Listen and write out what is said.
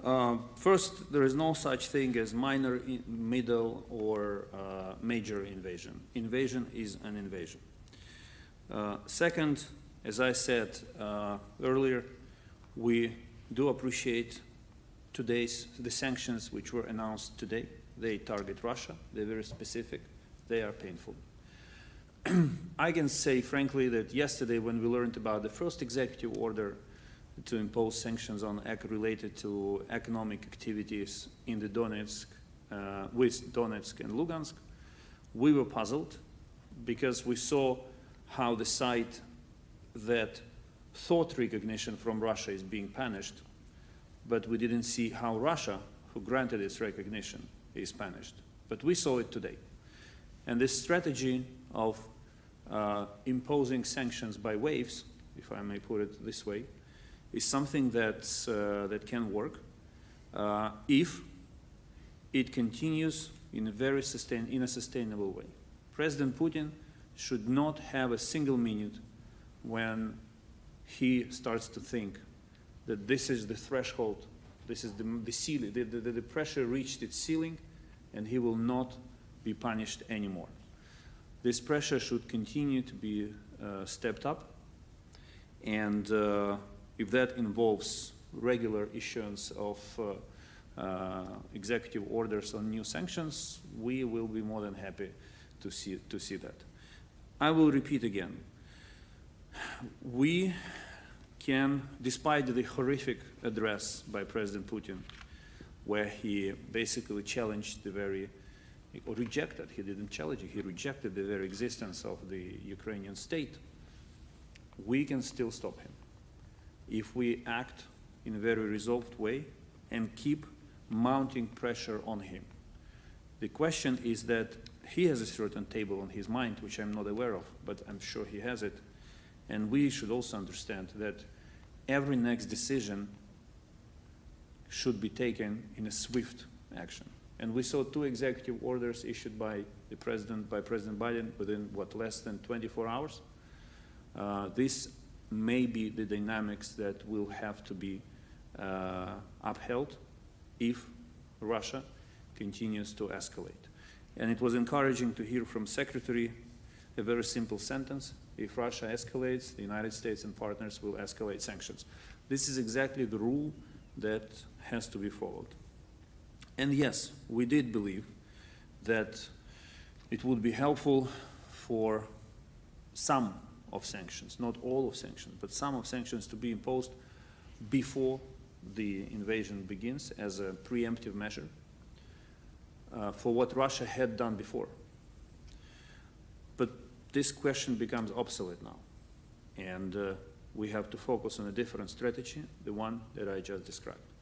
First, there is no such thing as minor, middle, or major invasion. Invasion is an invasion. Second, as I said earlier, we do appreciate the sanctions which were announced today. They target Russia. They're very specific. They are painful. I can say frankly that yesterday when we learned about the first executive order to impose sanctions on related to economic activities in the Donetsk, with Donetsk and Lugansk, we were puzzled because we saw how the side that thought recognition from Russia is being punished, but we didn't see how Russia, who granted its recognition, is punished. But we saw it today. And this strategy of imposing sanctions by waves, if I may put it this way, is something that can work if it continues in a sustainable way. President Putin should not have a single minute when he starts to think that this is the threshold, this is the ceiling, the pressure reached its ceiling, and he will not be punished anymore. This pressure should continue to be stepped up, and if that involves regular issuance of executive orders on new sanctions, we will be more than happy to see that. I will repeat again. We can, despite the horrific address by President Putin, where he basically challenged or rejected, he didn't challenge it, he rejected the very existence of the Ukrainian state, we can still stop him if we act in a very resolved way and keep mounting pressure on him. The question is that he has a certain table on his mind, which I'm not aware of, but I'm sure he has it. And we should also understand that every next decision should be taken in a swift action. And we saw 2 executive orders issued by President Biden within, less than 24 hours. This may be the dynamics that will have to be upheld if Russia continues to escalate. And it was encouraging to hear from Secretary a very simple sentence: if Russia escalates, the United States and partners will escalate sanctions. This is exactly the rule that has to be followed. And yes, we did believe that it would be helpful for some of sanctions, not all of sanctions, but some of sanctions to be imposed before the invasion begins as a preemptive measure for what Russia had done before. But this question becomes obsolete now, and we have to focus on a different strategy, the one that I just described.